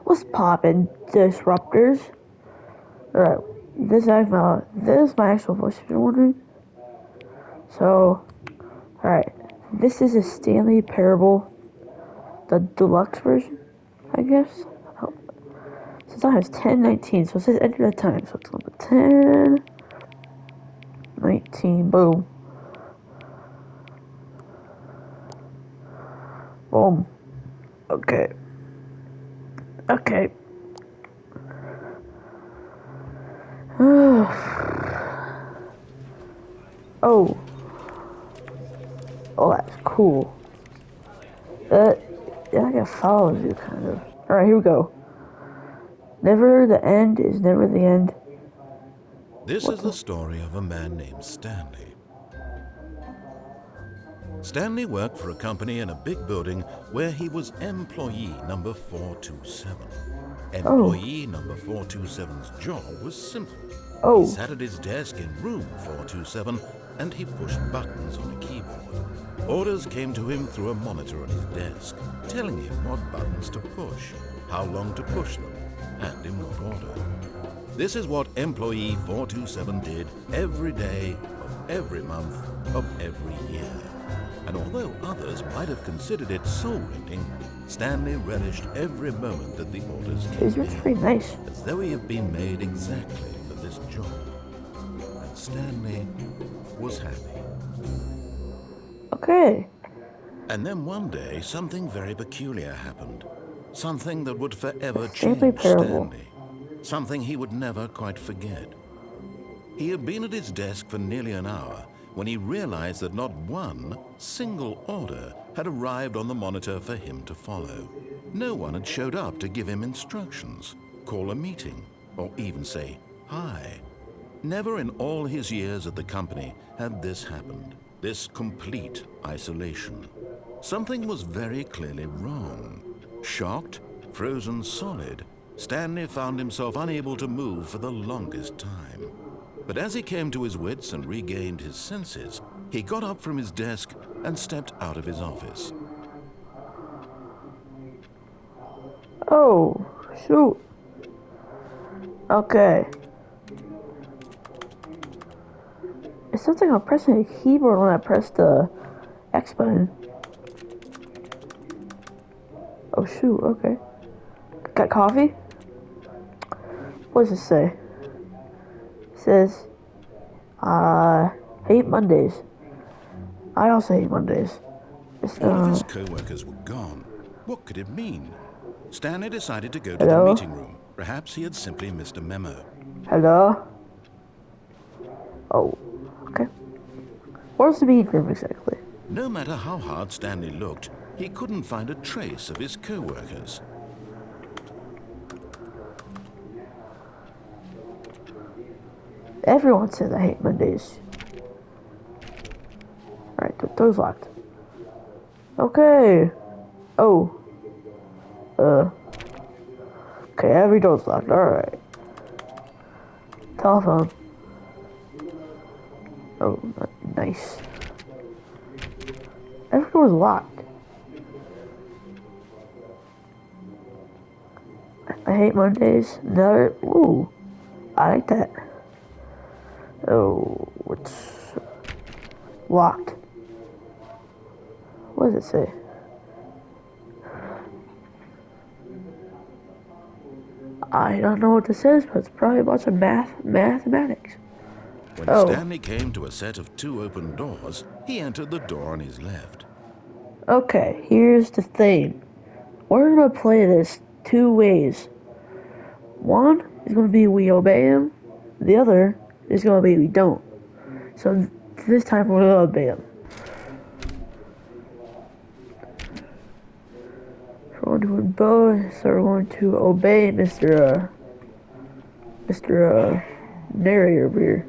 What's poppin', disruptors? Alright, this is my actual voice if you're wondering. So, alright, this is a Stanley parable, the deluxe version, I guess. Oh, so time is 10:19, so it says enter the time, so it's going to 10:19, boom. Boom. Okay. Okay. Oh. Oh, that's cool. Yeah, I guess follows you, kind of. Alright, here we go. Never the end is never the end. This is the story of a man named Stanley. Stanley worked for a company in a big building where he was employee number 427. Employee number 427's job was simple. He sat at his desk in room 427 and he pushed buttons on a keyboard. Orders came to him through a monitor on his desk, telling him what buttons to push, how long to push them, and in what order. This is what employee 427 did every day of every month of every year. And although others might have considered it soul-rending, Stanley relished every moment that the orders came in, pretty nice. as though he had been made exactly for this job. And Stanley was happy. Okay. And then one day, something very peculiar happened. Something that would forever Stanley change parable. Stanley. Something he would never quite forget. He had been at his desk for nearly an hour when he realized that not one single order had arrived on the monitor for him to follow. No one had showed up to give him instructions, call a meeting, or even say hi. Never in all his years at the company had this happened, this complete isolation. Something was very clearly wrong. Shocked, frozen solid, Stanley found himself unable to move for the longest time. But as he came to his wits and regained his senses, he got up from his desk and stepped out of his office. Oh, shoot. Okay. It sounds like I'm pressing a keyboard when I press the X button. Oh, shoot, okay. Got coffee? What does it say? It says, hate Mondays. I also hate Mondays. All of his co-workers were gone. What could it mean? Stanley decided to go to the Hello? meeting room. Perhaps he had simply missed a memo. Hello? Oh, okay. Where's the meeting room exactly? No matter how hard Stanley looked, he couldn't find a trace of his co-workers. Everyone says I hate Mondays. Alright, the door's locked. Okay. Oh. Okay, every door's locked. Alright. Telephone. Oh, nice. Every door's locked. I hate Mondays. Never. Ooh. I like that. Oh, what's locked? What does it say? I don't know what this is, but it's probably a bunch of mathematics. When Stanley came to a set of two open doors, he entered the door on his left. Okay, here's the thing. We're gonna play this two ways. One is gonna be we obey him. The other is gonna be we don't. So this time we're gonna obey him. We're going to obey Mr. Narrator over here.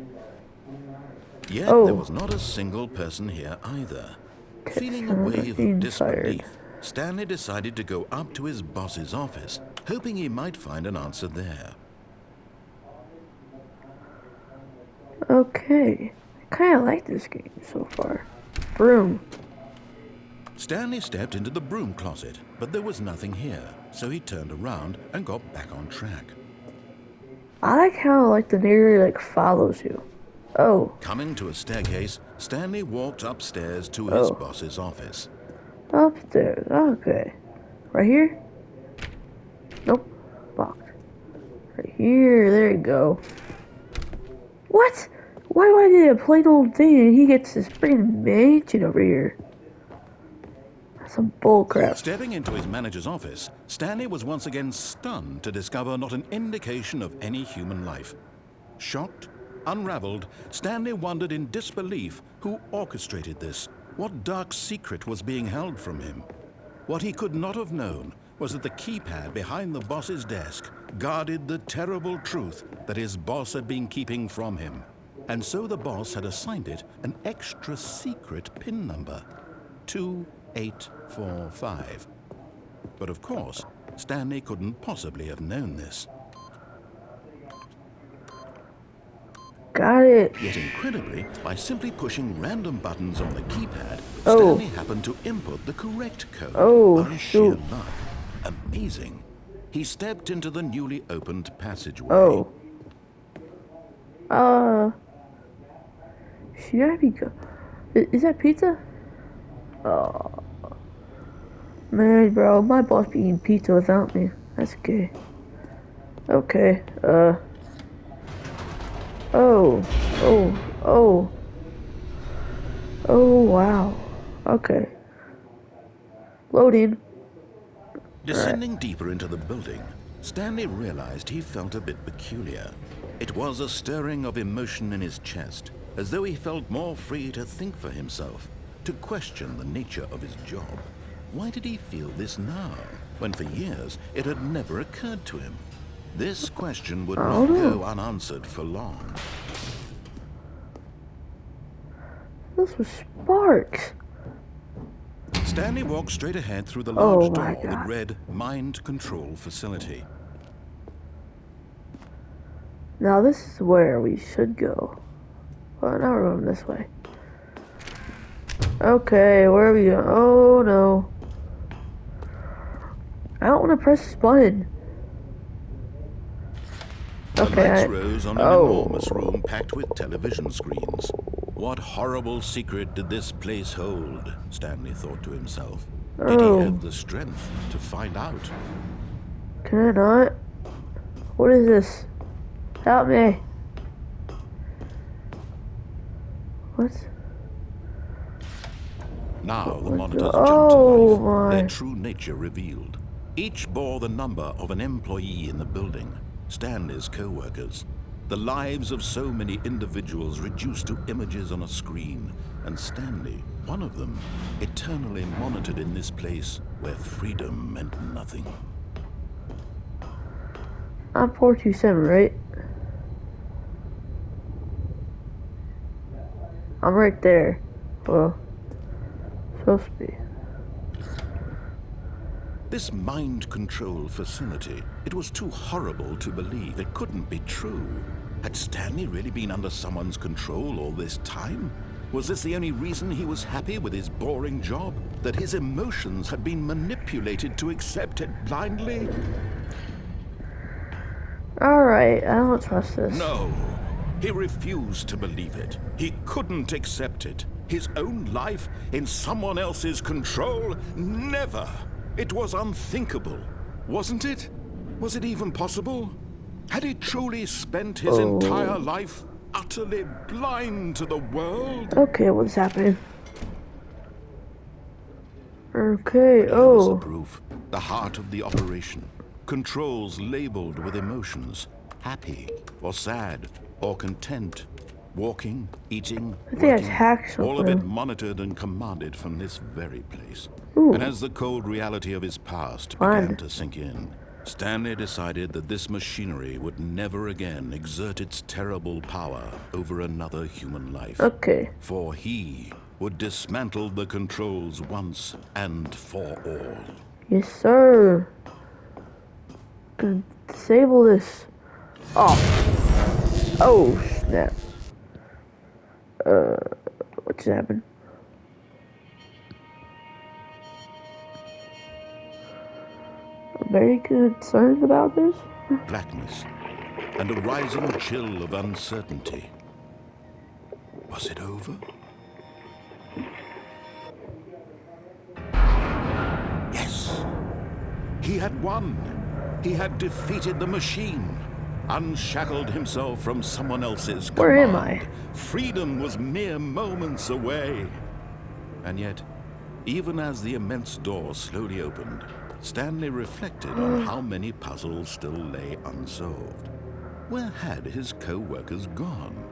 Yet there was not a single person here either. Feeling a wave of disbelief, Stanley decided to go up to his boss's office, hoping he might find an answer there. Okay, I kinda like this game so far. Broom. Stanley stepped into the broom closet, but there was nothing here, so he turned around and got back on track. I like how like the narrator like follows you. Oh, Coming to a staircase, Stanley walked upstairs to his oh, boss's office. upstairs. Okay, right here. Nope, locked. Right here. There you go. What? Why do I need a plain old thing and he gets this freaking mansion over here? That's some bullcrap. Stepping into his manager's office, Stanley was once again stunned to discover not an indication of any human life. Shocked, unraveled, Stanley wondered in disbelief who orchestrated this, what dark secret was being held from him. What he could not have known was that the keypad behind the boss's desk guarded the terrible truth that his boss had been keeping from him. And so the boss had assigned it an extra secret PIN number, 2845. But of course, Stanley couldn't possibly have known this. Got it. Yet incredibly, by simply pushing random buttons on the keypad, Oh. Stanley happened to input the correct code Oh, by sheer shoot. luck. Amazing. He stepped into the newly opened passageway. Oh. Should I be go? Is that pizza? Oh. Man, bro, my boss be eating pizza without me. That's gay. Okay, Oh. Oh. Oh, wow. Okay. Loading. Descending deeper into the building, Stanley realized he felt a bit peculiar. It was a stirring of emotion in his chest, as though he felt more free to think for himself, to question the nature of his job. Why did he feel this now, when for years it had never occurred to him? This question would not go unanswered for long. Those were sparks. Stanley walked straight ahead through the Oh large my door that God. read Mind Control Facility. Now this is where we should go. Well, now we're going this way. Okay, where are we going? Oh no. I don't want to press this button. The Okay, lights rose on an enormous room packed with television screens. What horrible secret did this place hold? Stanley thought to himself. Did he have the strength to find out? Can I not? What is this? Help me. What? Now the monitors jumped Oh to life, their my. true nature revealed. Each bore the number of an employee in the building, Stanley's co-workers. The lives of so many individuals reduced to images on a screen, and Stanley, one of them, eternally monitored in this place where freedom meant nothing. I'm 427, right? I'm right there. Well, supposed to be. This mind control facility, it was too horrible to believe. It couldn't be true. Had Stanley really been under someone's control all this time? Was this the only reason he was happy with his boring job? That his emotions had been manipulated to accept it blindly? Alright, I don't trust this. No. He refused to believe it. He couldn't accept it. His own life in someone else's control? Never. It was unthinkable, wasn't it? Was it even possible? Had he truly spent his entire life utterly blind to the world? Okay, what's happening? Okay, Here was the proof. The heart of the operation. Controls labeled with emotions. Happy, or sad, or content. Walking, eating, I think I working, hacked all of it something. monitored and commanded from this very place. Ooh. And as the cold reality of his past Fun. began to sink in, Stanley decided that this machinery would never again exert its terrible power over another human life. Okay. For he would dismantle the controls once and for all. Yes, sir. Gonna disable this. Oh. Oh, snap. What just happened? I'm very concerned about this. blackness, and a rising chill of uncertainty. Was it over? Yes! He had won! He had defeated the machine, unshackled himself from someone else's command. Where am I? Freedom was mere moments away. And yet, even as the immense door slowly opened, Stanley reflected on how many puzzles still lay unsolved. Where had his co-workers gone?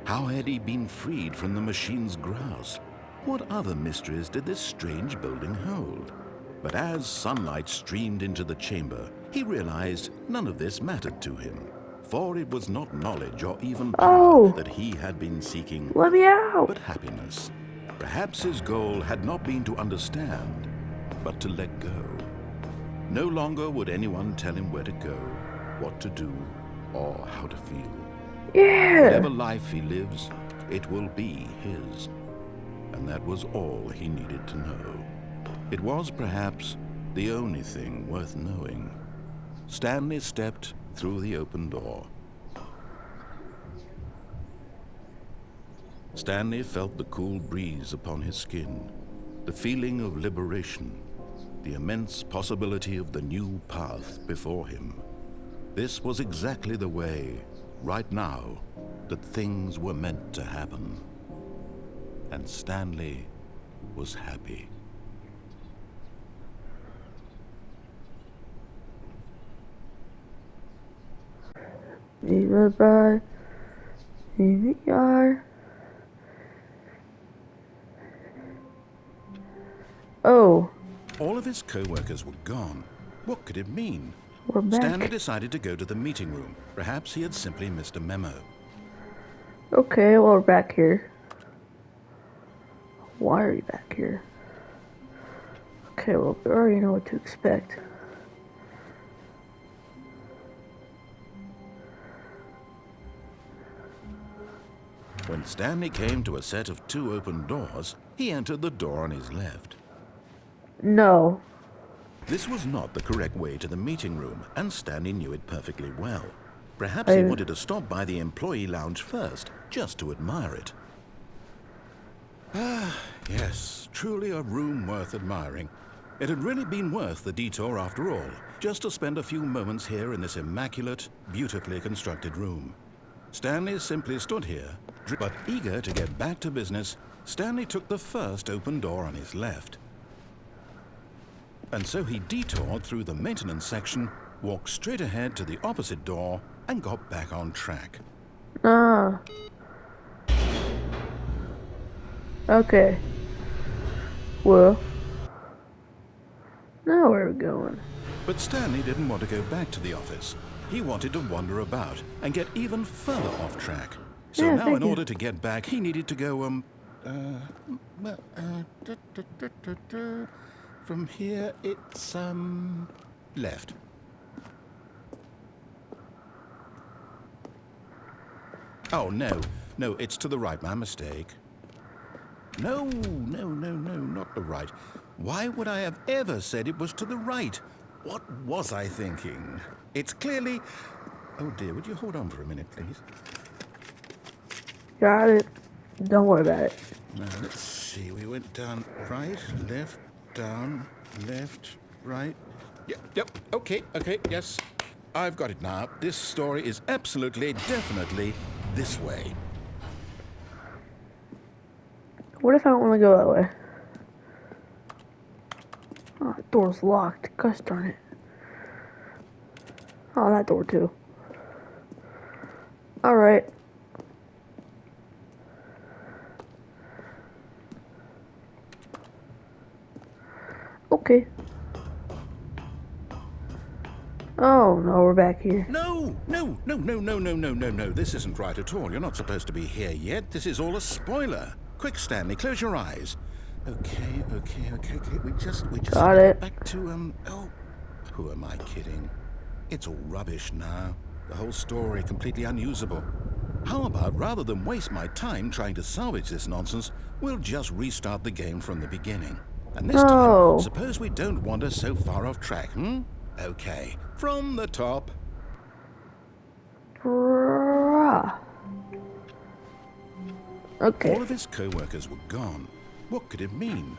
How had he been freed from the machine's grasp? What other mysteries did this strange building hold? But as sunlight streamed into the chamber, he realized none of this mattered to him, for it was not knowledge or even power that he had been seeking, Let me out! but happiness. Perhaps his goal had not been to understand, but to let go. No longer would anyone tell him where to go, what to do, or how to feel. Yeah! Whatever life he lives, it will be his. And that was all he needed to know. It was perhaps the only thing worth knowing. Stanley stepped through the open door. Stanley felt the cool breeze upon his skin, the feeling of liberation, the immense possibility of the new path before him. This was exactly the way, right now, that things were meant to happen. And Stanley was happy. Bye. Here we are. Oh. All of his co-workers were gone. What could it mean? We're back. Stanley decided to go to the meeting room. Perhaps he had simply missed a memo. Okay, well, we're back here. Why are we back here? Okay, well, we already know what to expect. When Stanley came to a set of 2 open doors, he entered the door on his left. No. This was not the correct way to the meeting room, and Stanley knew it perfectly well. Perhaps he wanted to stop by the employee lounge first, just to admire it. Ah, yes, truly a room worth admiring. It had really been worth the detour after all, just to spend a few moments here in this immaculate, beautifully constructed room. Stanley simply stood here, but eager to get back to business, Stanley took the first open door on his left. And so he detoured through the maintenance section, walked straight ahead to the opposite door, and got back on track. Ah. Okay. Well. Now where are we going? But Stanley didn't want to go back to the office. He wanted to wander about and get even further off track. So Yeah, now in you. order to get back, he needed to go, from here, it's, left. Oh, no, it's to the right, my mistake. No, not the right. Why would I have ever said it was to the right? What was I thinking? It's clearly... Oh dear, would you hold on for a minute, please? Got it. Don't worry about it. Now, let's see. We went down right, left, down, left, right. Yep, okay, yes. I've got it now. This story is absolutely, definitely this way. What if I don't want to go that way? Oh, that door's locked. Gosh darn it. Oh, that door too. Alright. Okay. Oh, no, we're back here. No. This isn't right at all. You're not supposed to be here yet. This is all a spoiler. Quick, Stanley, close your eyes. Okay. We just Got it. back to, oh, who am I kidding? It's all rubbish now. The whole story completely unusable. How about, rather than waste my time trying to salvage this nonsense, we'll just restart the game from the beginning. And this time, suppose we don't wander so far off track, Okay, from the top. Bruh. Okay. All of his co-workers were gone. What could it mean?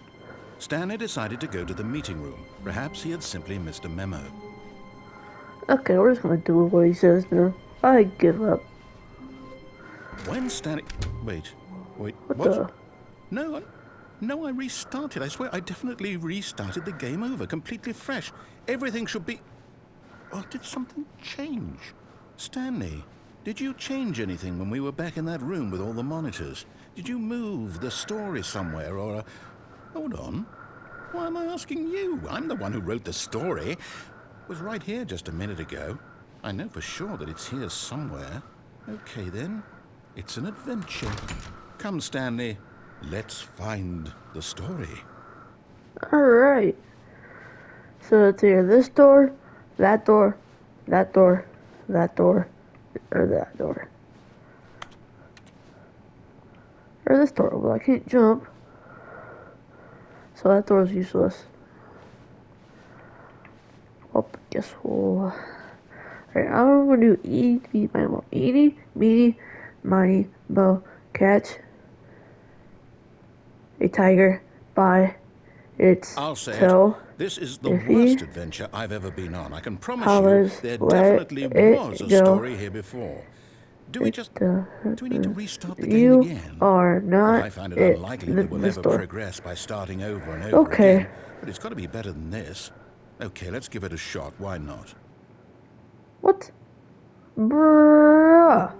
Stanley decided to go to the meeting room. Perhaps he had simply missed a memo. Okay, we're just gonna do what he says now. I give up. When Stanley... Wait, What what? the? No, I restarted. I swear I definitely restarted the game over, completely fresh. Everything should be... Oh, did something change? Stanley, did you change anything when we were back in that room with all the monitors? Did you move the story somewhere or... Hold on. Why am I asking you? I'm the one who wrote the story. It was right here just a minute ago. I know for sure that it's here somewhere. Okay, then. It's an adventure. Come, Stanley. Let's find the story. Alright. So it's either this door, that door, that door, that door, or that door. Or this door. Well, I can't jump. So that door is useless. Oh, guess what? Alright, I'm gonna do eeny, meeny, miny, mo, catch a tiger by its I'll say it. tail. This is the If worst he adventure I've ever been on. I can promise you hollers, there let definitely was it a go. story here before. Do we need to restart the game You again? are Well, not I find it unlikely that we'll this ever door. progress by starting over and over Okay. again, but it's got to be better than this. Okay, let's give it a shot. Why not? What? Bruh.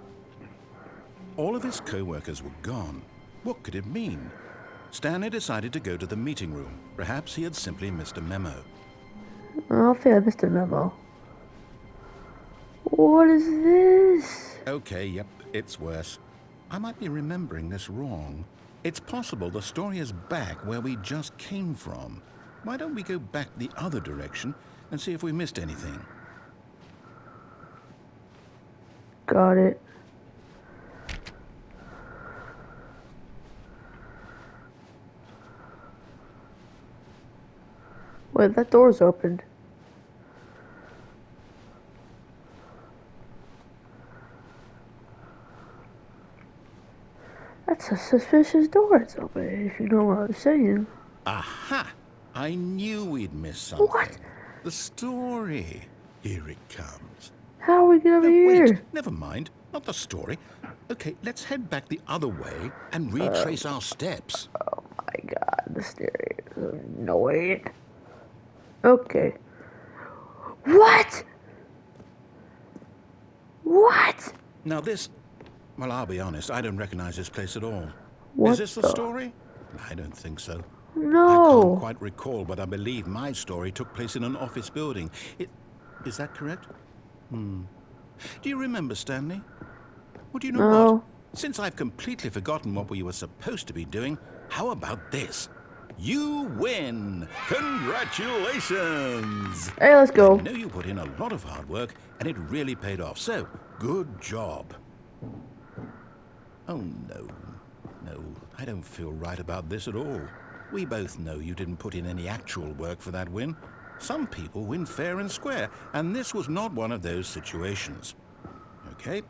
All of his co-workers were gone. What could it mean? Stanley decided to go to the meeting room. Perhaps he had simply missed a memo. I think I missed a memo. What is this? Okay, yep, it's worse. I might be remembering this wrong. It's possible the story is back where we just came from. Why don't we go back the other direction and see if we missed anything? Got it. Wait, that door's opened. That's a suspicious door it's open, if you know what I'm saying. Aha! I knew we'd missed something. What? The story. Here it comes. How are we getting over No, wait, here? never mind. Not the story. Okay, let's head back the other way and retrace our steps. Oh my god, the stairs is annoying. Okay. What? What? Now this... Well, I'll be honest, I don't recognize this place at all. What Is this the story? I don't think so. I can't No. quite recall, but I believe my story took place in an office building. Is that correct? Do you remember, Stanley? Well, do you know No. what? Since I've completely forgotten what we were supposed to be doing, how about this? You win! Congratulations! Hey, let's go. I know you put in a lot of hard work, and it really paid off, so good job. Oh, no. No, I don't feel right about this at all. We both know you didn't put in any actual work for that win. Some people win fair and square, and this was not one of those situations. Okay?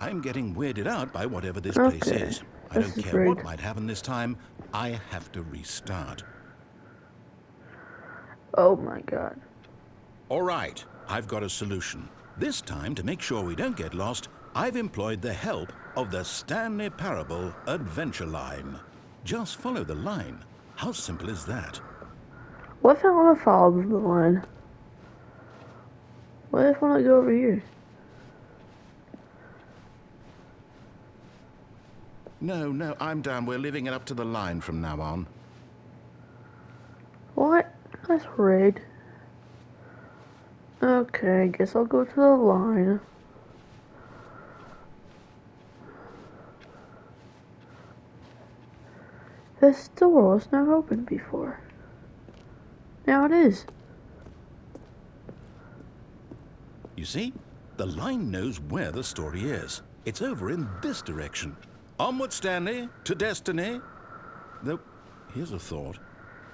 I'm getting weirded out by whatever this place Okay. is. I This don't is care what rude. might happen this time. I have to restart. Oh my god. All right, I've got a solution. This time, to make sure we don't get lost, I've employed the help of the Stanley Parable Adventure Line. Just follow the line. How simple is that? What if I want to follow the line? What if I want to go over here? No, I'm down. We're leaving it up to the line from now on. What? That's rude. Okay, I guess I'll go to the line. This door was not open before. Now it is. You see? The line knows where the story is. It's over in this direction. Onward, Stanley, to destiny. Though, here's a thought.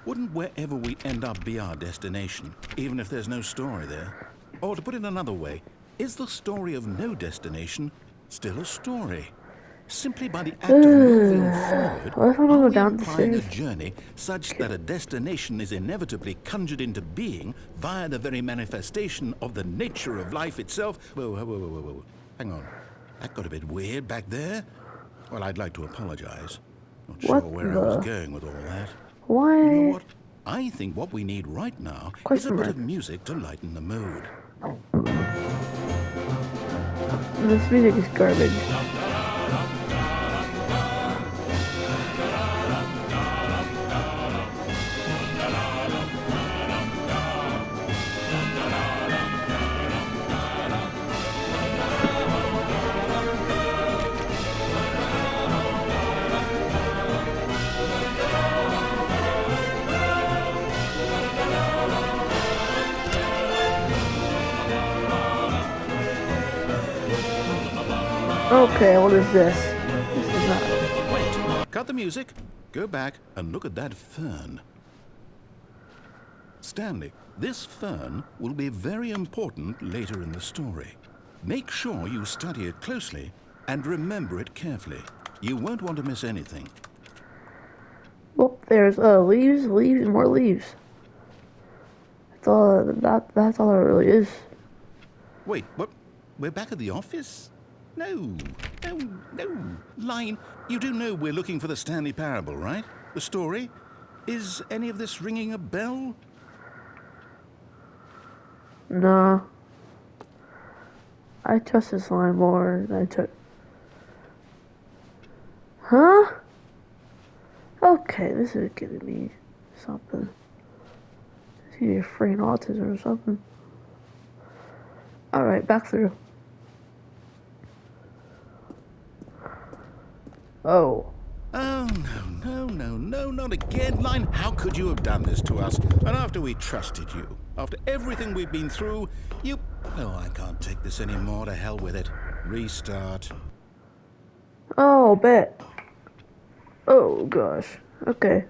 Wouldn't wherever we end up be our destination, even if there's no story there? Or to put it another way, is the story of no destination still a story? Simply by the act of moving forward, What if I'm gonna are go we down the implying a stairs? journey such that a destination is inevitably conjured into being via the very manifestation of the nature of life itself? Whoa. Hang on. That got a bit weird back there. Well, I'd like to apologize. Not sure What where I was the? going with all that. You know Why? what? I think what we need right now is a Question bit mark. of music to lighten the mood. This music is garbage. Okay, what is this? This is not. Wait, cut the music, go back and look at that fern. Stanley, this fern will be very important later in the story. Make sure you study it closely and remember it carefully. You won't want to miss anything. Well, there's leaves, and more leaves. That's all. That's all there really is. Wait, what? We're back at the office? No. Line, you do know we're looking for the Stanley Parable, right? The story? Is any of this ringing a bell? No. I trust this line more than I took. Huh? Okay, this is giving me something. It's giving me freaking autism or something. Alright, back through. Oh. Oh, no, not again. Line, how could you have done this to us? And after we trusted you, after everything we've been through, you... Oh, I can't take this anymore. To hell with it. Restart. Oh, bet. Oh, gosh. Okay.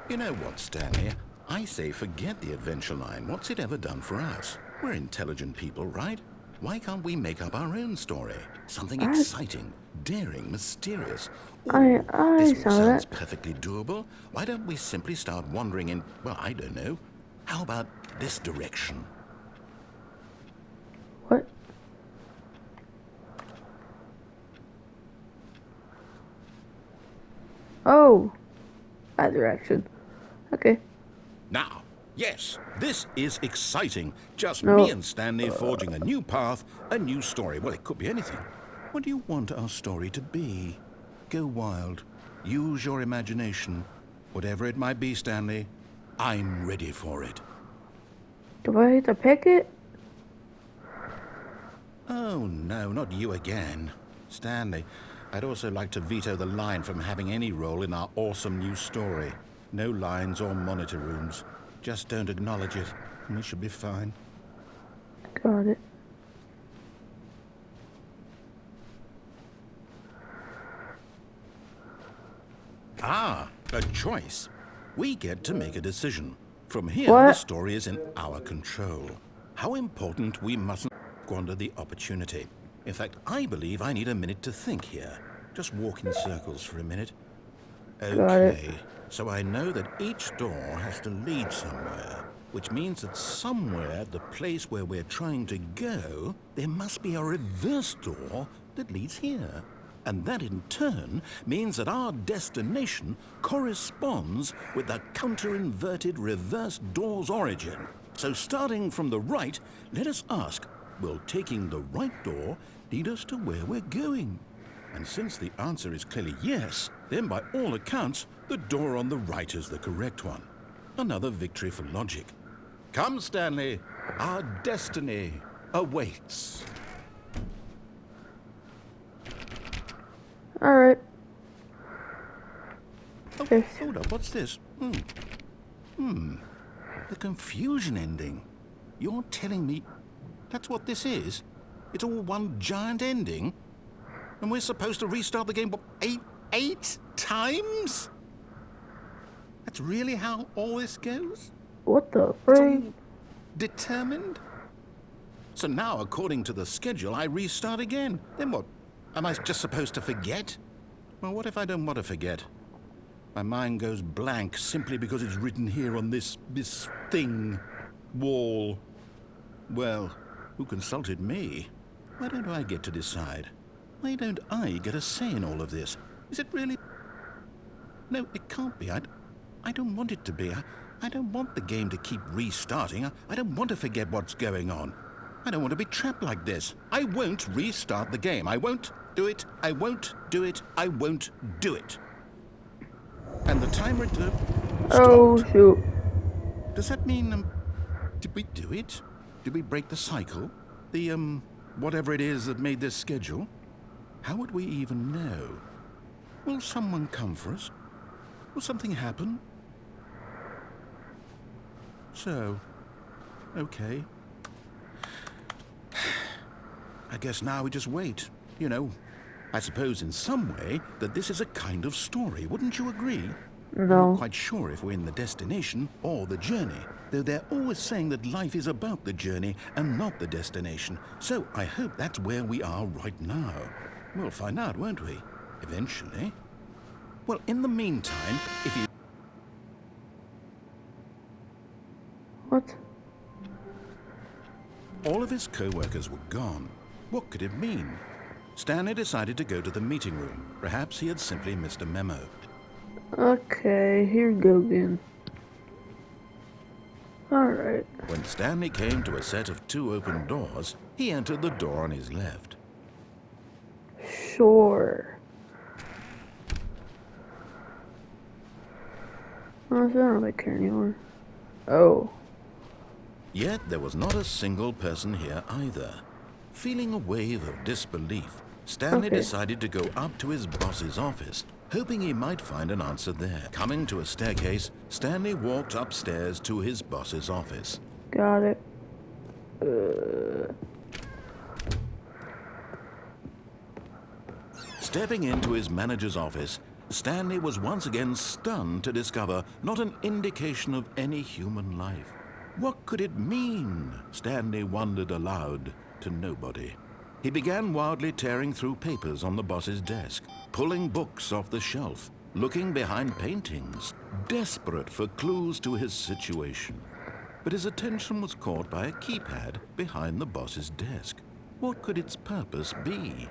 You know what, Stanley? I say forget the adventure line. What's it ever done for us? We're intelligent people, right? Why can't we make up our own story? Something exciting, daring, mysterious. Ooh, I this all saw sounds that. perfectly doable. Why don't we simply start wandering in, well, I don't know. How about this direction? What? Oh. That direction. Okay. Now, yes, this is exciting. Just No. me and Stanley forging a new path, a new story. Well, it could be anything. What do you want our story to be? Go wild. Use your imagination. Whatever it might be, Stanley, I'm ready for it. Do I need to pick it? Oh, no, not you again. Stanley, I'd also like to veto the line from having any role in our awesome new story. No lines or monitor rooms. Just don't acknowledge it, and we should be fine. Got it. Ah, a choice. We get to make a decision. From here, What? the story is in our control. How important we mustn't squander the opportunity. In fact, I believe I need a minute to think here. Just walk in circles for a minute. Got it. Okay, so I know that each door has to lead somewhere, which means that somewhere, the place where we're trying to go, there must be a reverse door that leads here. And that in turn means that our destination corresponds with the counter-inverted reverse door's origin. So starting from the right, let us ask, will taking the right door lead us to where we're going? And since the answer is clearly yes, then by all accounts, the door on the right is the correct one. Another victory for logic. Come, Stanley, our destiny awaits. Alright. Oh, Okay. hold up, what's this? The confusion ending. You're telling me that's what this is? It's all one giant ending? And we're supposed to restart the game, what, eight times? That's really how all this goes? What the It's frig? all determined? So now, according to the schedule, I restart again. Then what? Am I just supposed to forget? Well, what if I don't want to forget? My mind goes blank simply because it's written here on this thing, wall. Well, who consulted me? Why don't I get to decide? Why don't I get a say in all of this? Is it really? No, it can't be. I don't want it to be. I don't want the game to keep restarting. I don't want to forget what's going on. I don't want to be trapped like this. I won't restart the game. I won't do it. I won't do it. I won't do it. And the timer Oh, stopped. shoot. Does that mean, did we do it? Did we break the cycle? The, whatever it is that made this schedule? How would we even know? Will someone come for us? Will something happen? So, okay. I guess now we just wait. You know, I suppose in some way that this is a kind of story. Wouldn't you agree? I'm No. not quite sure if we're in the destination or the journey, though they're always saying that life is about the journey and not the destination. So I hope that's where we are right now. We'll find out, won't we? Eventually. Well, in the meantime, if you... What? All of his co-workers were gone. What could it mean? Stanley decided to go to the meeting room. Perhaps he had simply missed a memo. Okay, here we go again. Alright. When Stanley came to a set of 2 open doors, he entered the door on his left. Sure. Honestly, I don't really care anymore. Oh. Yet there was not a single person here either. Feeling a wave of disbelief, Stanley decided to go up to his boss's office, hoping he might find an answer there. Coming to a staircase, Stanley walked upstairs to his boss's office. Got it. Stepping into his manager's office, Stanley was once again stunned to discover not an indication of any human life. What could it mean? Stanley wondered aloud to nobody. He began wildly tearing through papers on the boss's desk, pulling books off the shelf, looking behind paintings, desperate for clues to his situation. But his attention was caught by a keypad behind the boss's desk. What could its purpose be?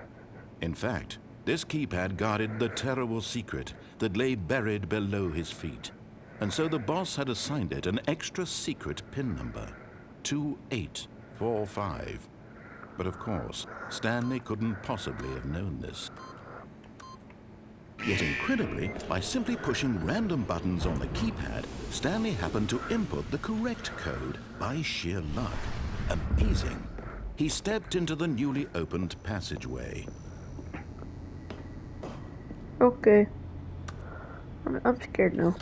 In fact, this keypad guarded the terrible secret that lay buried below his feet. And so the boss had assigned it an extra secret PIN number, 2845. But of course, Stanley couldn't possibly have known this. Yet incredibly, by simply pushing random buttons on the keypad, Stanley happened to input the correct code by sheer luck. Amazing. He stepped into the newly opened passageway. Okay. I'm scared now.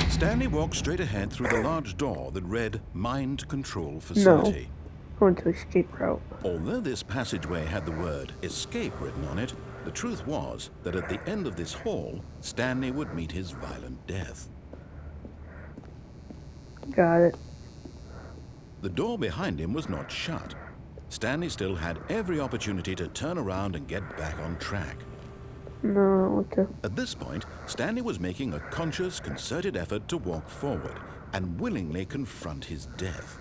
Stanley walked straight ahead through the large door that read Mind Control Facility. No. Going to escape route. Although this passageway had the word escape written on it, the truth was that at the end of this hall, Stanley would meet his violent death. Got it. The door behind him was not shut. Stanley still had every opportunity to turn around and get back on track. No, what the... At this point, Stanley was making a conscious, concerted effort to walk forward and willingly confront his death.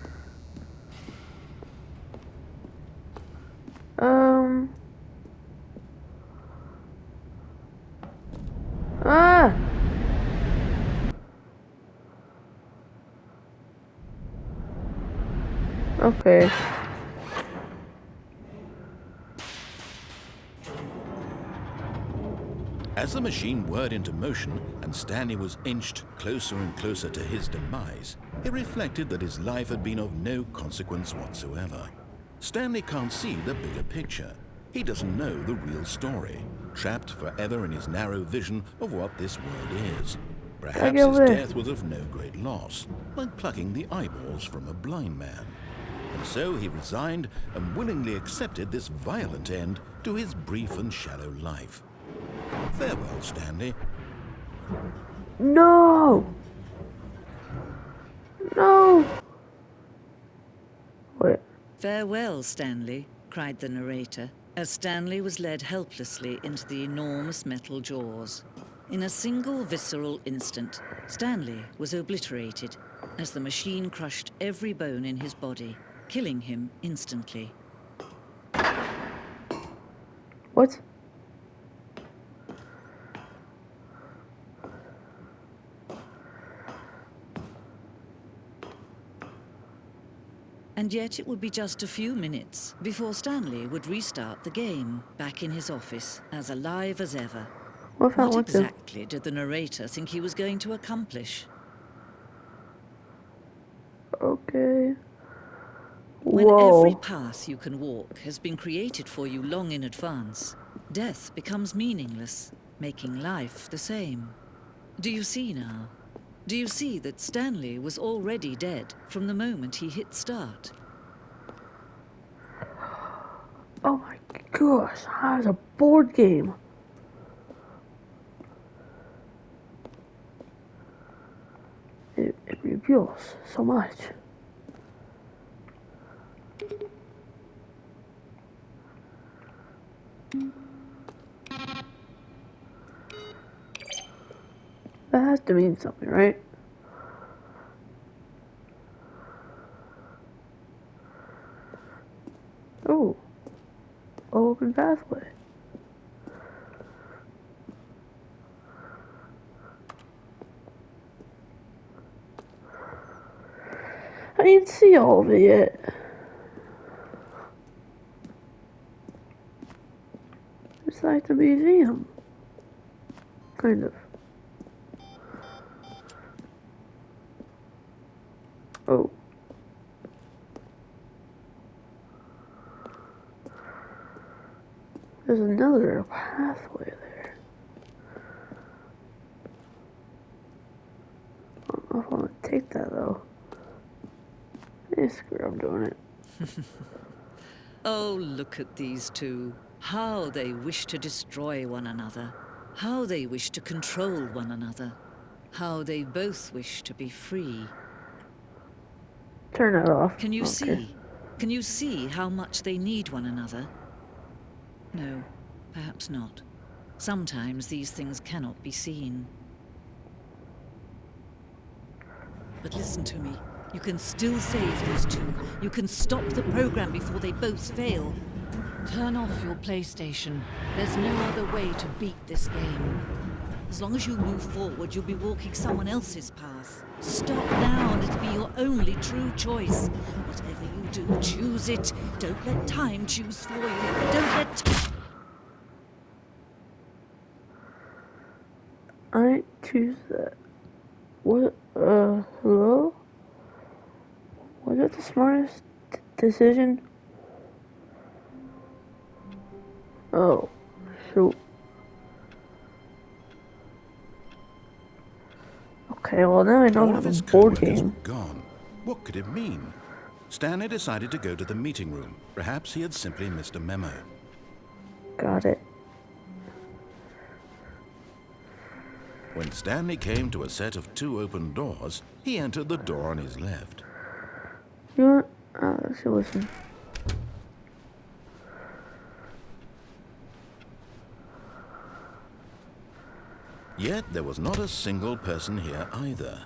Ah! Okay. As the machine whirred into motion and Stanley was inched closer and closer to his demise, he reflected that his life had been of no consequence whatsoever. Stanley can't see the bigger picture. He doesn't know the real story, trapped forever in his narrow vision of what this world is. Perhaps get his over there. death was of no great loss, like plucking the eyeballs from a blind man. And so he resigned and willingly accepted this violent end to his brief and shallow life. Farewell, Stanley. No! No! Wait. "Farewell, Stanley," cried the narrator, as Stanley was led helplessly into the enormous metal jaws. In a single visceral instant, Stanley was obliterated as the machine crushed every bone in his body, killing him instantly. What? And yet it would be just a few minutes before Stanley would restart the game, back in his office, as alive as ever. What if I What want to? exactly did the narrator think he was going to accomplish? Okay. When every Whoa. path you can walk has been created for you long in advance, death becomes meaningless, making life the same. Do you see now? Do you see that Stanley was already dead from the moment he hit start? Oh my gosh, that was a board game. It reveals so much. That has to mean something, right? Oh, open pathway. I didn't see all of it yet. It's like the museum. Kind of. Oh. There's another pathway there. I don't know if I want to take that though. Screw it, I'm doing it. Oh, look at these two. How they wish to destroy one another. How they wish to control one another. How they both wish to be free. Turn that off. Can you Okay. see? Can you see how much they need one another? No, perhaps not. Sometimes these things cannot be seen. But listen to me. You can still save these two. You can stop the program before they both fail. Turn off your PlayStation. There's no other way to beat this game. As long as you move forward, you'll be walking someone else's path. Stop now and it'll be your only true choice. Whatever you do, choose it. Don't let time choose for you. Don't let... I choose that. What, hello? Was it the smartest decision? Oh, shoot. Okay, well now I know All how of the his board co-workers were game. gone. What could it mean? Stanley decided to go to the meeting room. Perhaps he had simply missed a memo. Got it. When Stanley came to a set of 2 open doors, he entered the door on his left. You know what? Let's listen. Yet there was not a single person here either.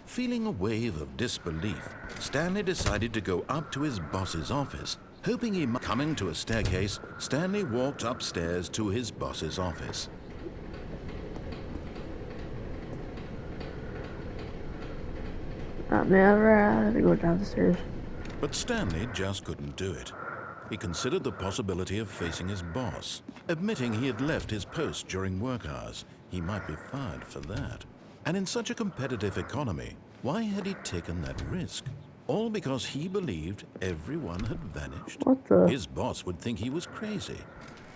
Feeling a wave of disbelief, Stanley decided to go up to his boss's office, hoping he might... Coming to a staircase, Stanley walked upstairs to his boss's office. Man, I have to go down the stairs. But Stanley just couldn't do it. He considered the possibility of facing his boss. Admitting he had left his post during work hours, he might be fired for that. And in such a competitive economy, why had he taken that risk? All because he believed everyone had vanished. What the? His boss would think he was crazy.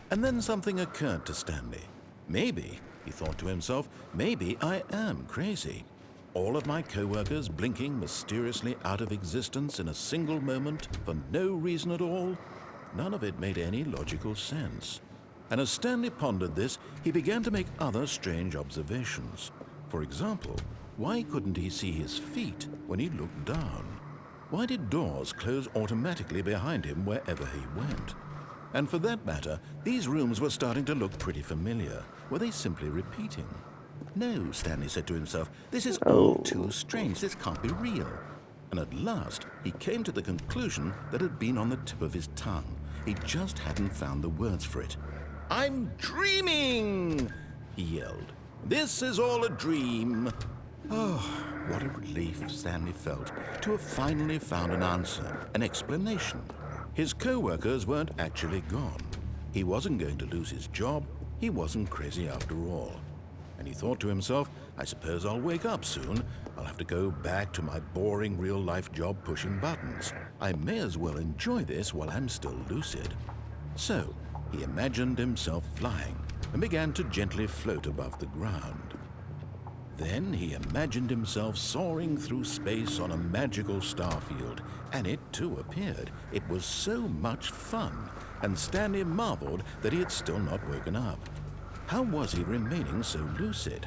And then something occurred to Stanley. Maybe, he thought to himself, maybe I am crazy. All of my co-workers blinking mysteriously out of existence in a single moment for no reason at all. None of it made any logical sense. And as Stanley pondered this, he began to make other strange observations. For example, why couldn't he see his feet when he looked down? Why did doors close automatically behind him wherever he went? And for that matter, these rooms were starting to look pretty familiar. Were they simply repeating? No, Stanley said to himself, this is all too strange. This can't be real. And at last, he came to the conclusion that had been on the tip of his tongue. He just hadn't found the words for it. "I'm dreaming!" he yelled. "This is all a dream." Oh, what a relief Stanley felt to have finally found an answer, an explanation. His co-workers weren't actually gone. He wasn't going to lose his job. He wasn't crazy after all. And he thought to himself, I suppose I'll wake up soon. I'll have to go back to my boring real-life job pushing buttons. I may as well enjoy this while I'm still lucid. So, he imagined himself flying and began to gently float above the ground. Then he imagined himself soaring through space on a magical starfield, and it too appeared. It was so much fun, and Stanley marveled that he had still not woken up. How was he remaining so lucid?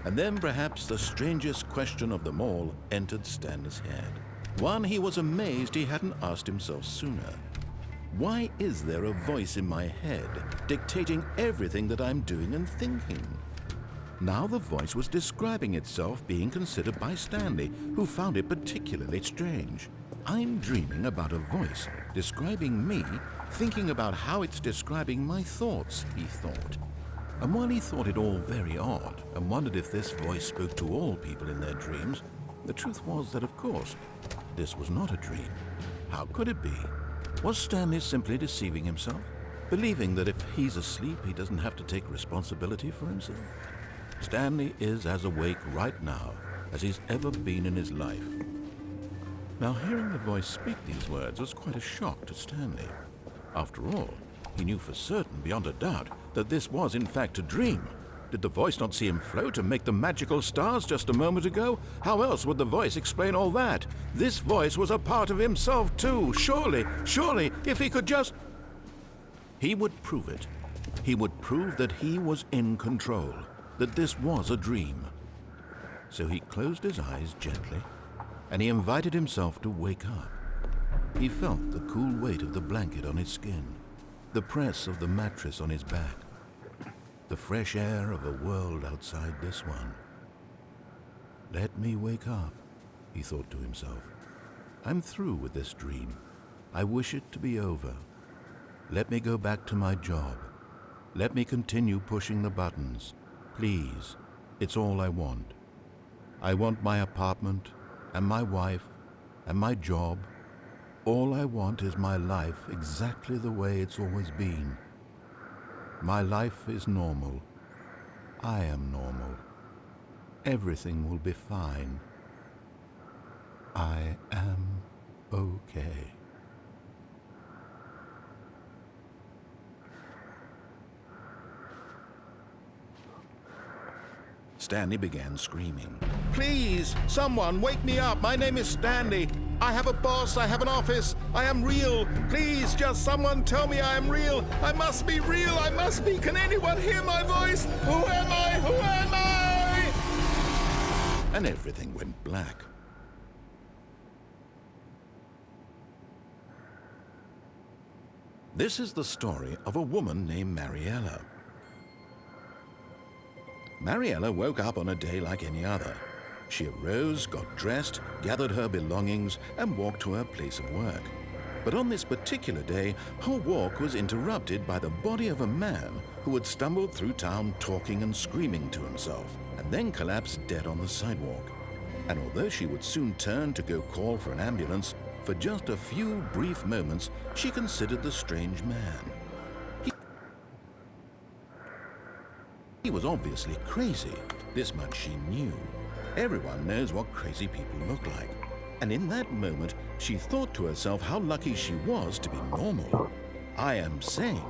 And then perhaps the strangest question of them all entered Stanley's head. One he was amazed he hadn't asked himself sooner. Why is there a voice in my head dictating everything that I'm doing and thinking? Now the voice was describing itself being considered by Stanley, who found it particularly strange. I'm dreaming about a voice describing me, thinking about how it's describing my thoughts, he thought. And while he thought it all very odd and wondered if this voice spoke to all people in their dreams, the truth was that, of course, this was not a dream. How could it be? Was Stanley simply deceiving himself, believing that if he's asleep, he doesn't have to take responsibility for himself? Stanley is as awake right now as he's ever been in his life. Now, hearing the voice speak these words was quite a shock to Stanley. After all, he knew for certain, beyond a doubt, that this was in fact a dream. Did the voice not see him float and make the magical stars just a moment ago? How else would the voice explain all that? This voice was a part of himself too. Surely, if he could just... He would prove it. He would prove that he was in control, that this was a dream. So he closed his eyes gently, and he invited himself to wake up. He felt the cool weight of the blanket on his skin, the press of the mattress on his back, the fresh air of a world outside this one. Let me wake up, he thought to himself. I'm through with this dream. I wish it to be over. Let me go back to my job. Let me continue pushing the buttons. Please, it's all I want. I want my apartment and my wife and my job. All I want is my life exactly the way it's always been. My life is normal. I am normal. Everything will be fine. I am okay. Stanley began screaming. Please, someone, wake me up. My name is Stanley. I have a boss. I have an office. I am real. Please, just someone tell me I am real. I must be real. I must be. Can anyone hear my voice? Who am I? Who am I? And everything went black. This is the story of a woman named Mariella. Mariella woke up on a day like any other. She arose, got dressed, gathered her belongings, and walked to her place of work. But on this particular day, her walk was interrupted by the body of a man who had stumbled through town talking and screaming to himself, and then collapsed dead on the sidewalk. And although she would soon turn to go call for an ambulance, for just a few brief moments, she considered the strange man. He was obviously crazy. This much she knew. Everyone knows what crazy people look like. And in that moment, she thought to herself how lucky she was to be normal. I am sane.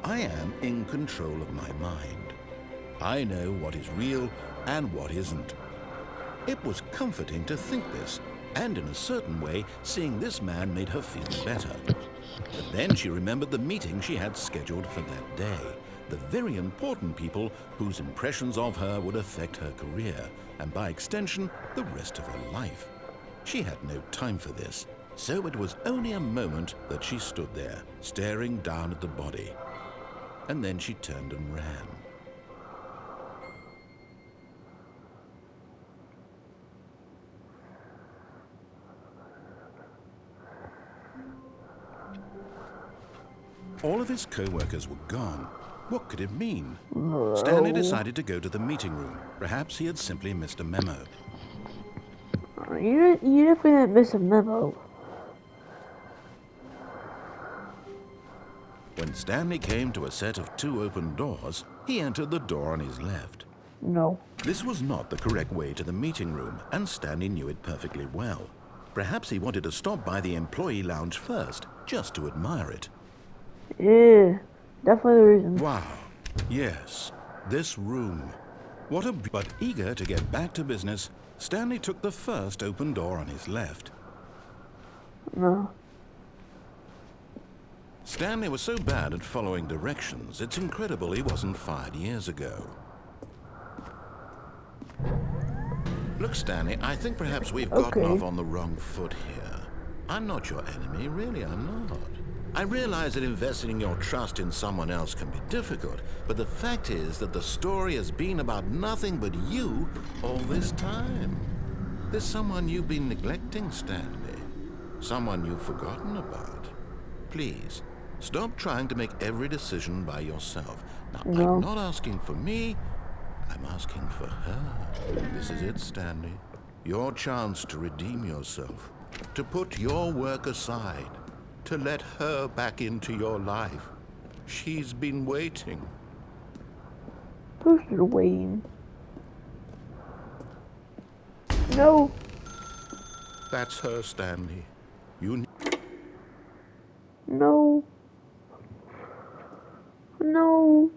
I am in control of my mind. I know what is real and what isn't. It was comforting to think this, and in a certain way, seeing this man made her feel better. But then she remembered the meeting she had scheduled for that day, the very important people whose impressions of her would affect her career, and by extension, the rest of her life. She had no time for this, so it was only a moment that she stood there, staring down at the body. And then she turned and ran. All of his co-workers were gone. What could it mean? Stanley decided to go to the meeting room. Perhaps he had simply missed a memo. You definitely didn't miss a memo. When Stanley came to a set of 2 open doors, he entered the door on his left. No. This was not the correct way to the meeting room, and Stanley knew it perfectly well. Perhaps he wanted to stop by the employee lounge first, just to admire it. Yeah, definitely the reason. Wow. Yes, this room. But eager to get back to business, Stanley took the first open door on his left. No. Stanley was so bad at following directions, it's incredible he wasn't fired years ago. Look, Stanley, I think perhaps we've gotten off on the wrong foot here. I'm not your enemy, really, I'm not. I realize that investing your trust in someone else can be difficult, but the fact is that the story has been about nothing but you all this time. There's someone you've been neglecting, Stanley. Someone you've forgotten about. Please, stop trying to make every decision by yourself. Now, I'm not asking for me, I'm asking for her. This is it, Stanley. Your chance to redeem yourself, to put your work aside, to let her back into your life. She's been waiting. Who's waiting? No. That's her, Stanley. No. No.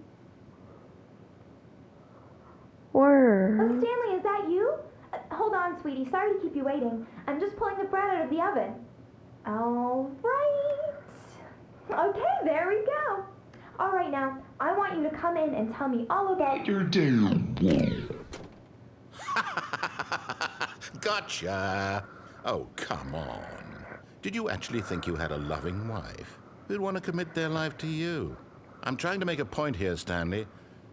Where? Oh, Stanley, is that you? Hold on, sweetie. Sorry to keep you waiting. I'm just pulling the bread out of the oven. All right. Okay, there we go. All right, now, I want you to come in and tell me all about your day. Gotcha. Oh, come on. Did you actually think you had a loving wife who'd want to commit their life to you? I'm trying to make a point here, Stanley.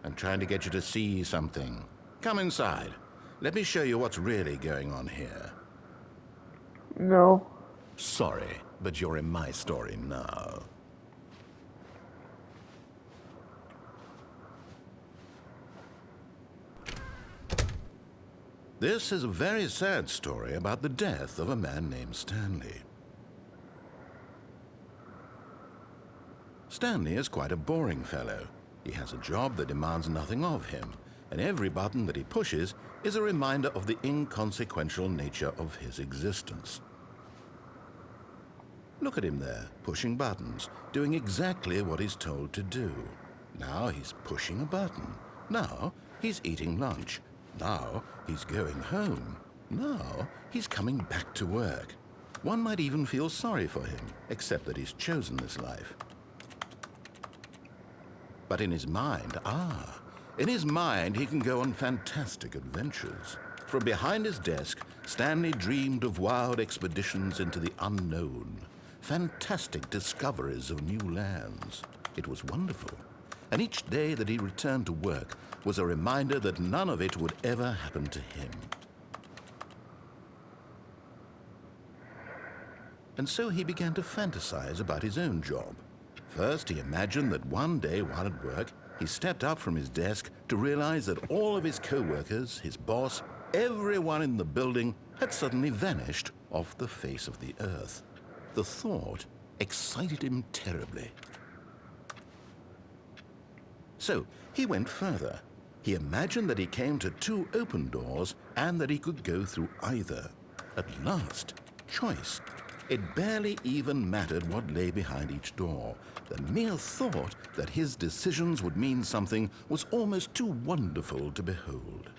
I'm trying to get you to see something. Come inside. Let me show you what's really going on here. No. Sorry, but you're in my story now. This is a very sad story about the death of a man named Stanley. Stanley is quite a boring fellow. He has a job that demands nothing of him, and every button that he pushes is a reminder of the inconsequential nature of his existence. Look at him there, pushing buttons, doing exactly what he's told to do. Now he's pushing a button. Now he's eating lunch. Now he's going home. Now he's coming back to work. One might even feel sorry for him, except that he's chosen this life. But in his mind, in his mind he can go on fantastic adventures. From behind his desk, Stanley dreamed of wild expeditions into the unknown, fantastic discoveries of new lands. It was wonderful. And each day that he returned to work was a reminder that none of it would ever happen to him. And so he began to fantasize about his own job. First, he imagined that one day while at work, he stepped up from his desk to realize that all of his co-workers, his boss, everyone in the building had suddenly vanished off the face of the earth. The thought excited him terribly. So he went further. He imagined that he came to 2 open doors and that he could go through either. At last, choice. It barely even mattered what lay behind each door. The mere thought that his decisions would mean something was almost too wonderful to behold.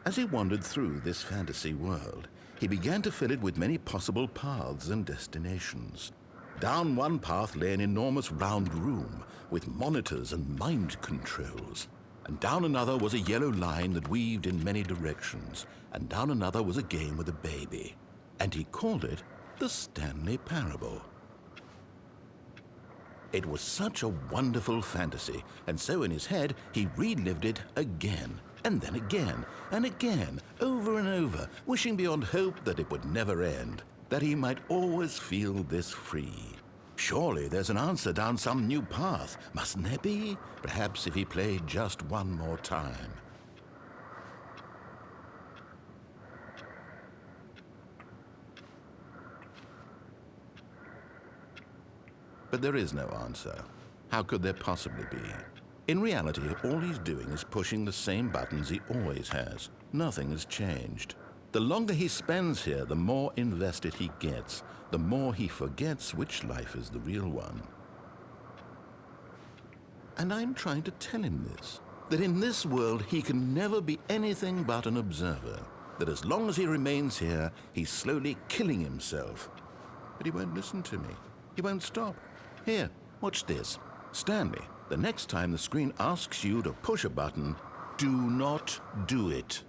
As he wandered through this fantasy world, he began to fill it with many possible paths and destinations. Down one path lay an enormous round room with monitors and mind controls. And down another was a yellow line that weaved in many directions. And down another was a game with a baby. And he called it the Stanley Parable. It was such a wonderful fantasy, and so in his head he relived it again, and then again, and again, over and over, wishing beyond hope that it would never end, that he might always feel this free. Surely there's an answer down some new path, mustn't there be? Perhaps if he played just one more time. But there is no answer. How could there possibly be? In reality, all he's doing is pushing the same buttons he always has. Nothing has changed. The longer he spends here, the more invested he gets, the more he forgets which life is the real one. And I'm trying to tell him this, that in this world he can never be anything but an observer, that as long as he remains here, he's slowly killing himself. But he won't listen to me. He won't stop. Here, watch this. Stanley, the next time the screen asks you to push a button, do not do it.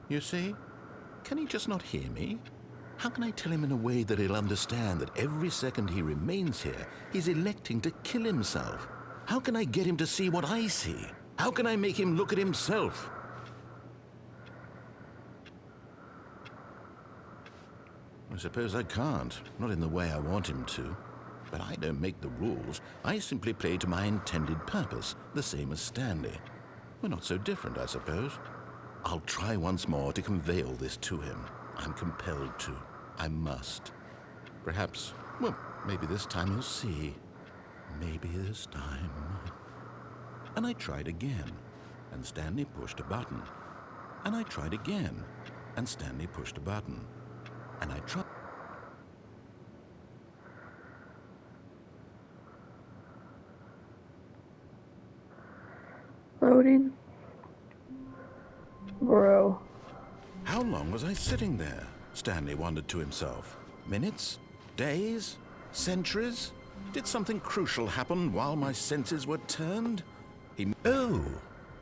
You see? Can he just not hear me? How can I tell him in a way that he'll understand that every second he remains here, he's electing to kill himself? How can I get him to see what I see? How can I make him look at himself? I suppose I can't, not in the way I want him to. But I don't make the rules. I simply play to my intended purpose, the same as Stanley. We're not so different, I suppose. I'll try once more to convey all this to him. I'm compelled to. I must. Perhaps, well, maybe this time he'll see. Maybe this time. And I tried again, and Stanley pushed a button. And I tried again, and Stanley pushed a button. And I tried. Loading. Bro. How long was I sitting there? Stanley wondered to himself. Minutes? Days? Centuries? Did something crucial happen while my senses were turned? Oh,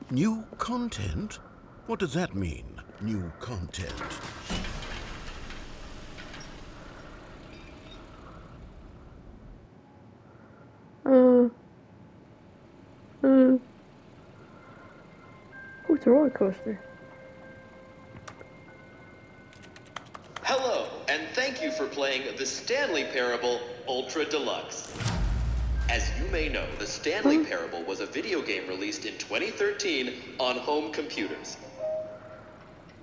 new content? What does that mean, new content? Oh, it's a roller coaster. Hello, and thank you for playing the Stanley Parable Ultra Deluxe. As you may know, the Stanley Parable was a video game released in 2013 on home computers.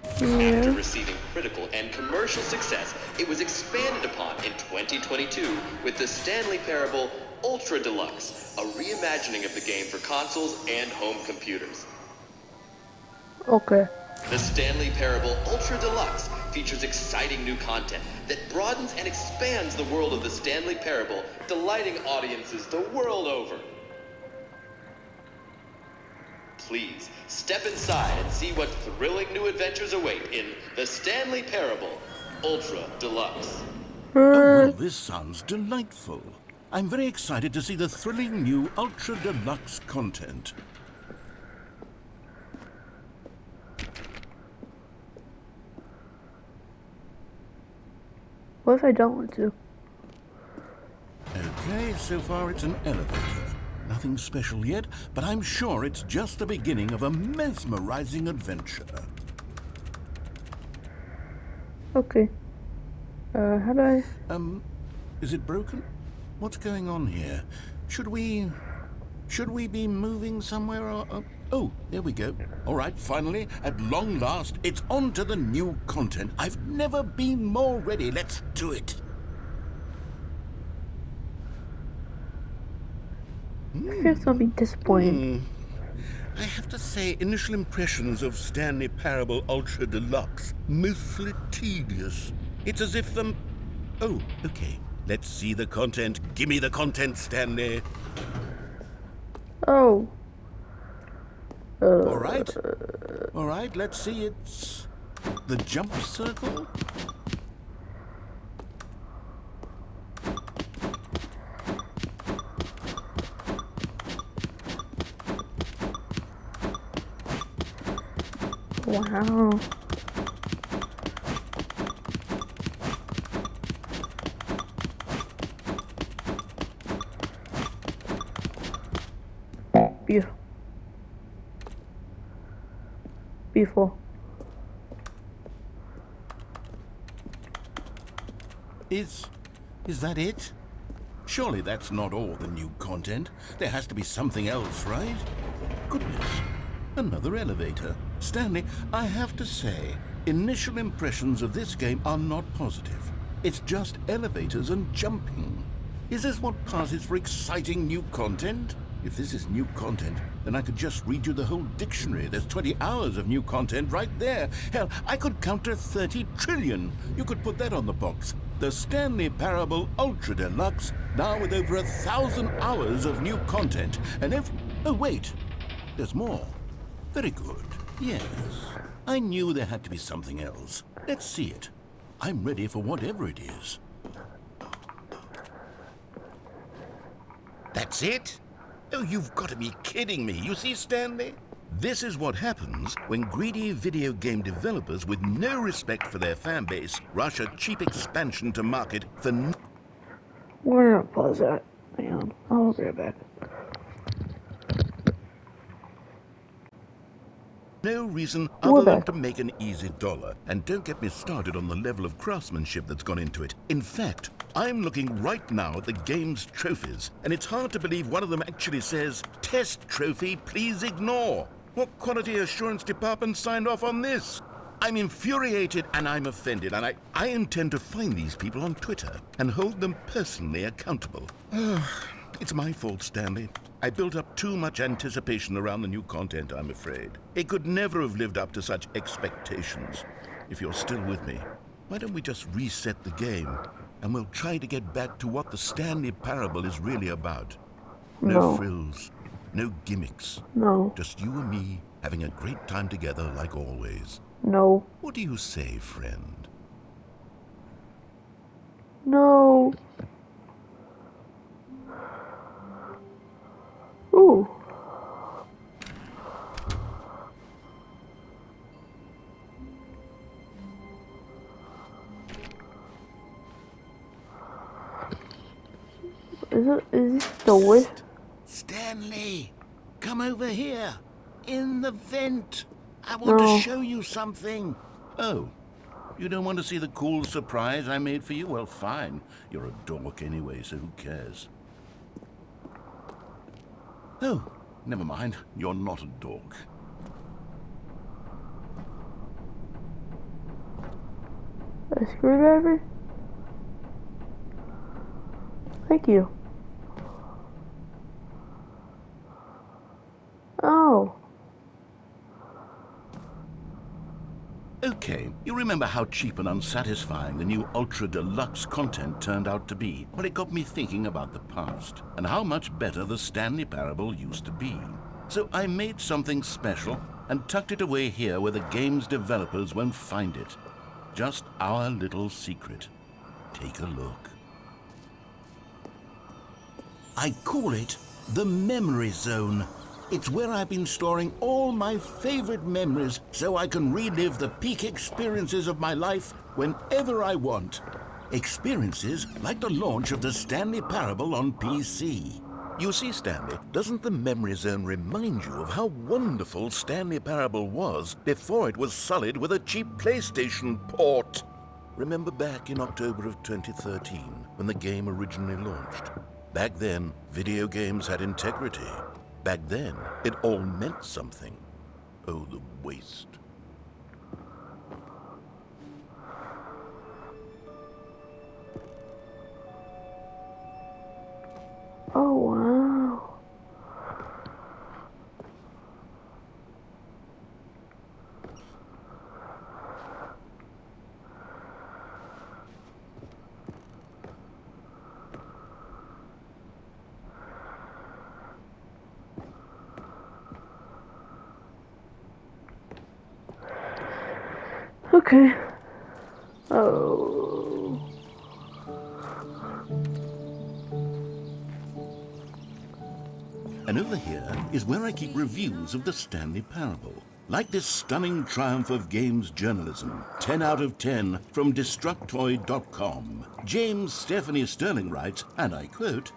After receiving critical and commercial success, it was expanded upon in 2022 with the Stanley Parable Ultra Deluxe, a reimagining of the game for consoles and home computers. Okay. The Stanley Parable Ultra Deluxe features exciting new content that broadens and expands the world of the Stanley Parable, delighting audiences the world over. Please, step inside and see what thrilling new adventures await in the Stanley Parable Ultra Deluxe. Oh, well, this sounds delightful. I'm very excited to see the thrilling new Ultra Deluxe content. What if I don't want to? Okay, so far it's an elevator. Nothing special yet, but I'm sure it's just the beginning of a mesmerizing adventure. Okay. How do I... Is it broken? What's going on here? Should we be moving somewhere or... Oh, there we go. All right, finally, at long last, it's on to the new content. I've never been more ready. Let's do it. I guess I'll be disappointed. I have to say, initial impressions of Stanley Parable Ultra Deluxe, mostly tedious. It's as if them... Oh, okay. Let's see the content. Gimme the content, Stanley. Oh. All right, let's see. It's the jump circle? Wow. Beautiful. Beautiful. Is that it? Surely that's not all the new content. There has to be something else, right? Goodness. Another elevator. Stanley, I have to say, initial impressions of this game are not positive. It's just elevators and jumping. Is this what passes for exciting new content? If this is new content, then I could just read you the whole dictionary. There's 20 hours of new content right there. Hell, I could count to 30 trillion. You could put that on the box. The Stanley Parable Ultra Deluxe, now with over 1,000 hours of new content. And oh, wait. There's more. Very good. Yes. I knew there had to be something else. Let's see it. I'm ready for whatever it is. That's it? Oh, you've got to be kidding me. You see, Stanley? This is what happens when greedy video game developers with no respect for their fan base rush a cheap expansion to market for We're gonna pause that. Hang on. I'll be right back. no reason We're other than back. to make an easy dollar. And don't get me started on the level of craftsmanship that's gone into it. In fact, I'm looking right now at the game's trophies, and it's hard to believe one of them actually says, "Test trophy, please ignore." What quality assurance department signed off on this? I'm infuriated and I'm offended, and I intend to find these people on Twitter and hold them personally accountable. It's my fault, Stanley. I built up too much anticipation around the new content, I'm afraid. It could never have lived up to such expectations. If you're still with me, why don't we just reset the game, and we'll try to get back to what the Stanley Parable is really about. No No. frills, no gimmicks. No. Just you and me having a great time together like always. No. What do you say, friend? No. Ooh. Is this the wish? Stanley, come over here. In the vent. I want to No. show you something. Oh, you don't want to see the cool surprise I made for you? Well, fine. You're a dork anyway, so who cares? Oh, never mind. You're not a dork. A screwdriver? Thank you. Oh. Okay, you remember how cheap and unsatisfying the new Ultra Deluxe content turned out to be? Well, it got me thinking about the past, and how much better the Stanley Parable used to be. So I made something special, and tucked it away here where the game's developers won't find it. Just our little secret. Take a look. I call it the Memory Zone. It's where I've been storing all my favorite memories so I can relive the peak experiences of my life whenever I want. Experiences like the launch of the Stanley Parable on PC. You see, Stanley, doesn't the Memory Zone remind you of how wonderful Stanley Parable was before it was sullied with a cheap PlayStation port? Remember back in October of 2013 when the game originally launched? Back then, video games had integrity. Back then, it all meant something. Oh, the waste. Oh, wow. Okay. Oh. And over here is where I keep reviews of the Stanley Parable. Like this stunning triumph of games journalism, 10 out of 10 from Destructoid.com. James Stephanie Sterling writes, and I quote,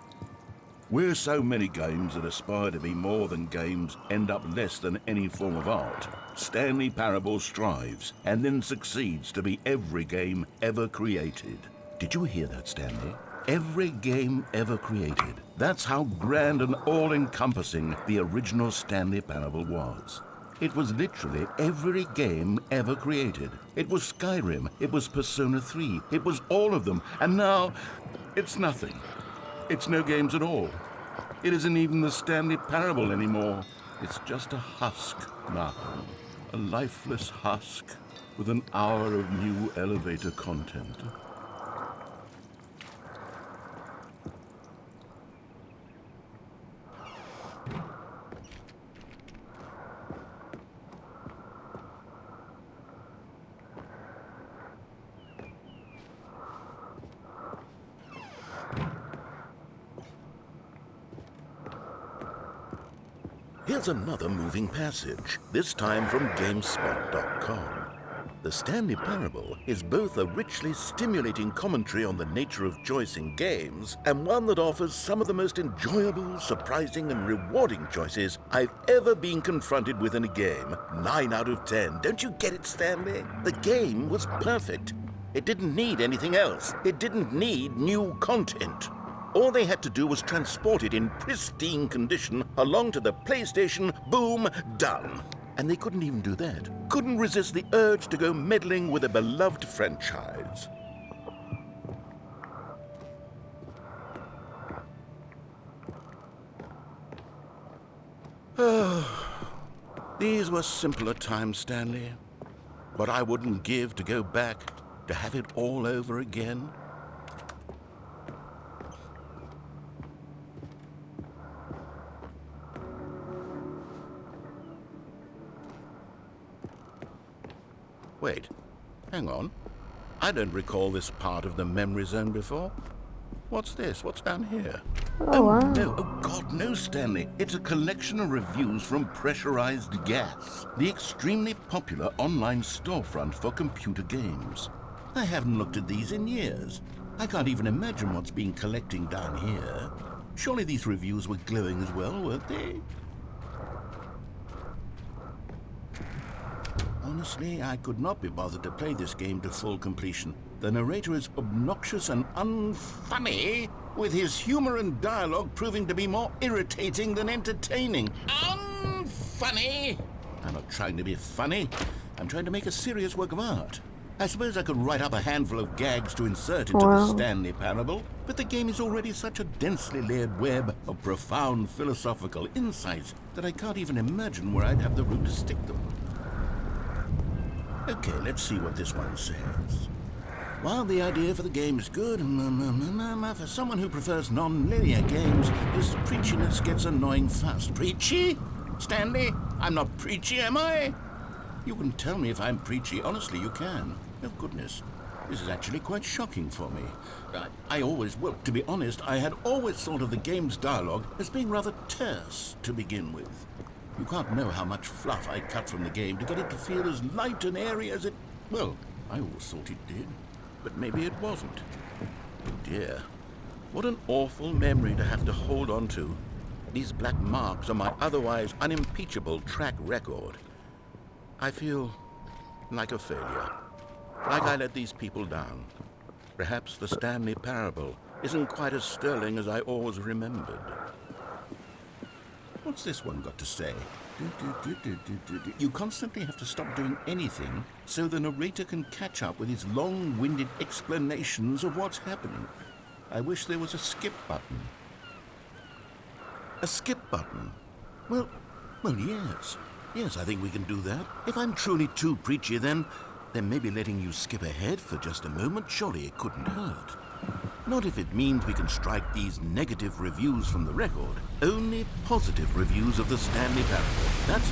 "Where so many games that aspire to be more than games end up less than any form of art, Stanley Parable strives and then succeeds to be every game ever created." Did you hear that, Stanley? Every game ever created. That's how grand and all-encompassing the original Stanley Parable was. It was literally every game ever created. It was Skyrim, it was Persona 3, it was all of them, and now it's nothing. It's no games at all. It isn't even the Stanley Parable anymore. It's just a husk now. A lifeless husk with an hour of new elevator content. Here's another moving passage, this time from GameSpot.com. The Stanley Parable is both a richly stimulating commentary on the nature of choice in games and one that offers some of the most enjoyable, surprising, and rewarding choices I've ever been confronted with in a game. 9 out of 10. Don't you get it, Stanley? The game was perfect. It didn't need anything else. It didn't need new content. All they had to do was transport it in pristine condition along to the PlayStation, boom, done. And they couldn't even do that. Couldn't resist the urge to go meddling with a beloved franchise. These were simpler times, Stanley. But I wouldn't give to go back to have it all over again. Wait, hang on. I don't recall this part of the memory zone before. What's this? What's down here? Oh, wow. No, oh God, no, Stanley. It's a collection of reviews from Pressurized Gas, the extremely popular online storefront for computer games. I haven't looked at these in years. I can't even imagine what's been collecting down here. Surely these reviews were glowing as well, weren't they? Honestly, I could not be bothered to play this game to full completion. The narrator is obnoxious and unfunny, with his humor and dialogue proving to be more irritating than entertaining. Unfunny! I'm not trying to be funny. I'm trying to make a serious work of art. I suppose I could write up a handful of gags to insert into the Stanley Parable, but the game is already such a densely layered web of profound philosophical insights that I can't even imagine where I'd have the room to stick them. Okay, let's see what this one says. While the idea for the game is good, for someone who prefers non-linear games, this preachiness gets annoying fast. Preachy? Stanley, I'm not preachy, am I? You can tell me if I'm preachy. Honestly, you can. Oh, goodness. This is actually quite shocking for me. Well, to be honest, I had always thought of the game's dialogue as being rather terse to begin with. You can't know how much fluff I cut from the game to get it to feel as light and airy as it... Well, I always thought it did, but maybe it wasn't. Oh dear, what an awful memory to have to hold on to. These black marks on my otherwise unimpeachable track record. I feel like a failure, like I let these people down. Perhaps the Stanley Parable isn't quite as sterling as I always remembered. What's this one got to say? You constantly have to stop doing anything so the narrator can catch up with his long-winded explanations of what's happening. I wish there was a skip button. A skip button? Well, yes. Yes, I think we can do that. If I'm truly too preachy, then maybe letting you skip ahead for just a moment, surely it couldn't hurt. Not if it means we can strike these negative reviews from the record. Only positive reviews of the Stanley Parable. That's